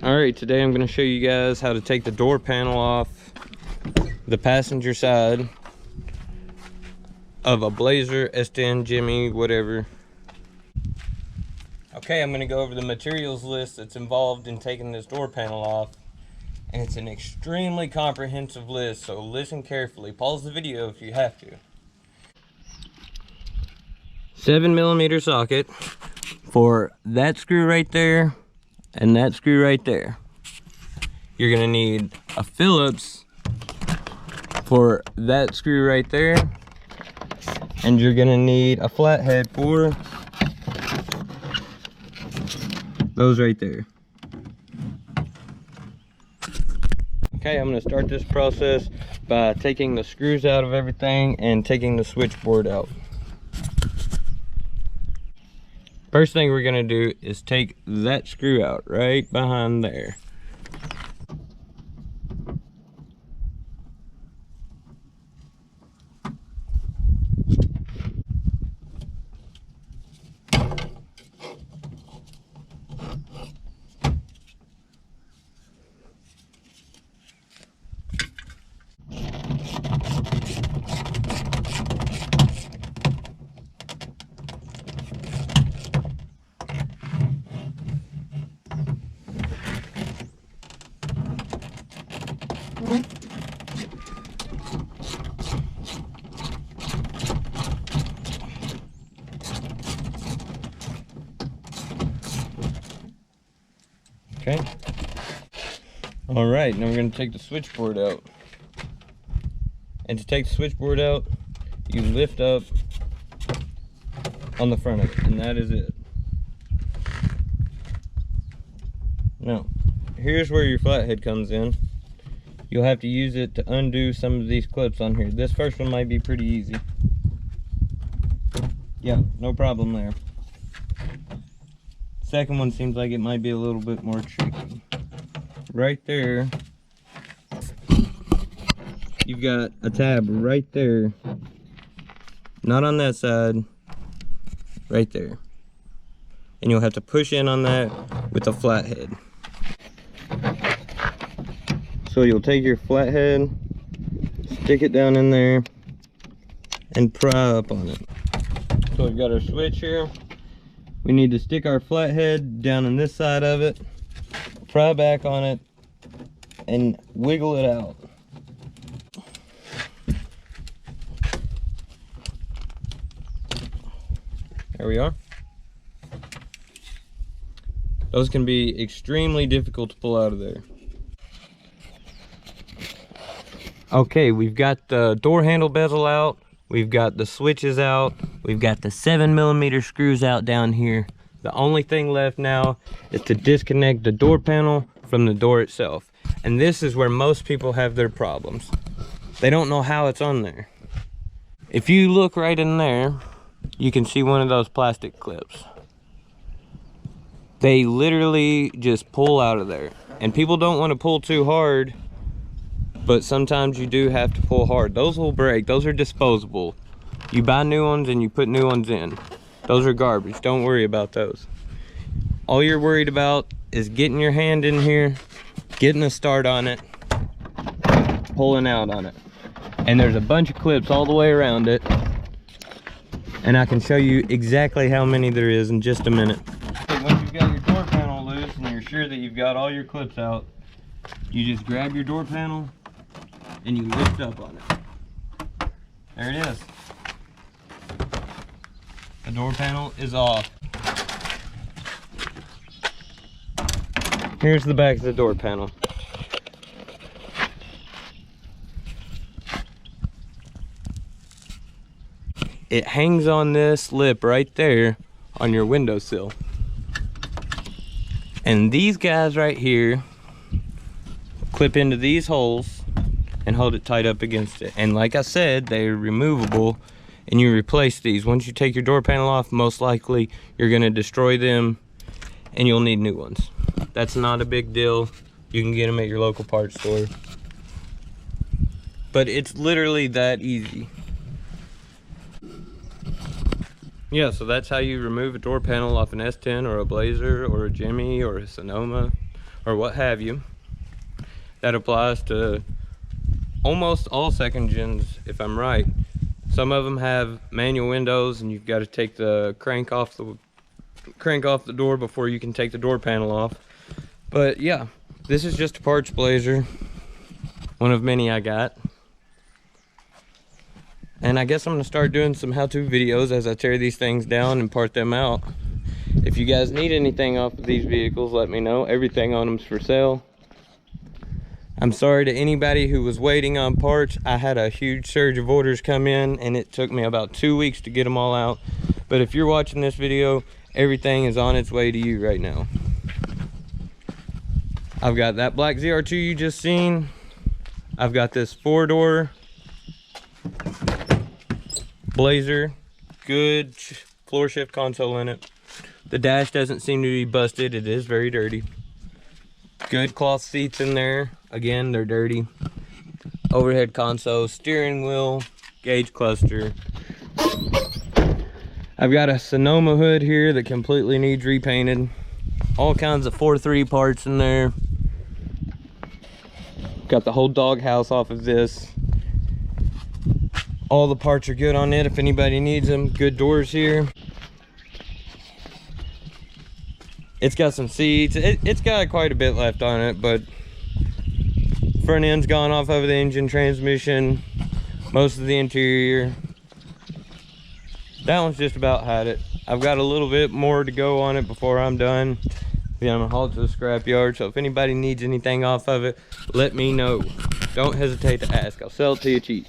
Alright, today I'm going to show you guys how to take the door panel off the passenger side of a Blazer, S10, Jimmy, whatever. Okay, I'm going to go over the materials list that's involved in taking this door panel off. And it's an extremely comprehensive list, so listen carefully. Pause the video if you have to. 7mm socket for that screw right there and that screw right there. You're gonna need a Phillips for that screw right there, and you're gonna need a flathead for those right there. Okay, I'm gonna start this process by taking the screws out of everything and taking the switchboard out. First thing we're gonna do is take that screw out right behind there. Okay. All right, now we're going to take the switchboard out. And to take the switchboard out, you lift up on the front of it, and that is it. Now, here's where your flathead comes in. You'll have to use it to undo some of these clips on here. This first one might be pretty easy. Yeah, no problem there. Second one seems like it might be a little bit more tricky. Right there, you've got a tab right there. Not on that side, right there. And you'll have to push in on that with a flathead. So you'll take your flathead, stick it down in there, and pry up on it. So we've got our switch here. We need to stick our flathead down on this side of it, pry back on it, and wiggle it out. There we are. Those can be extremely difficult to pull out of there. Okay, we've got the door handle bezel out. We've got the switches out. We've got the 7mm screws out down here. The only thing left now is to disconnect the door panel from the door itself. And this is where most people have their problems. They don't know how it's on there. If you look right in there, you can see one of those plastic clips. They literally just pull out of there. And people don't want to pull too hard, but sometimes you do have to pull hard. Those will break. Those are disposable. You buy new ones and you put new ones in. Those are garbage. Don't worry about those. All you're worried about is getting your hand in here, getting a start on it, pulling out on it. And there's a bunch of clips all the way around it. And I can show you exactly how many there is in just a minute. Okay, once you've got your door panel loose and you're sure that you've got all your clips out, you just grab your door panel and you lift up on it. There it is. The door panel is off. Here's the back of the door panel. It hangs on this lip right there on your windowsill. And these guys right here clip into these holes and hold it tight up against it. And like I said, they're removable, and you replace these. Once you take your door panel off, most likely you're gonna destroy them and you'll need new ones. That's not a big deal. You can get them at your local parts store. But it's literally that easy. Yeah, so that's how you remove a door panel off an S10 or a Blazer or a Jimmy or a Sonoma or what have you. That applies to almost all second gens, if I'm right. Some of them have manual windows and you've got to take the crank off the door before you can take the door panel off. But yeah, this is just a parts blazer, one of many I got. And I guess I'm gonna start doing some how-to videos as I tear these things down and part them out. If you guys need anything off of these vehicles, let me know. Everything on them's for sale. I'm sorry to anybody who was waiting on parts. I had a huge surge of orders come in and it took me about 2 weeks to get them all out. But if you're watching this video, everything is on its way to you right now. I've got that black ZR2 you just seen. I've got this 4-door Blazer, good floor shift console in it. The dash doesn't seem to be busted. It is very dirty. Good cloth seats in there. Again, they're dirty. Overhead console, steering wheel, gauge cluster. I've got a Sonoma hood here that completely needs repainted. All kinds of 4.3 parts in there. Got the whole dog house off of this. All the parts are good on it if anybody needs them. Good doors here. It's got some seats. It's got quite a bit left on it, but front end's gone off of the engine, transmission, most of the interior. That one's just about had it. I've got a little bit more to go on it before I'm done. Yeah, I'm gonna haul it to the scrap yard, so if anybody needs anything off of it, let me know. Don't hesitate to ask. I'll sell it to you cheap.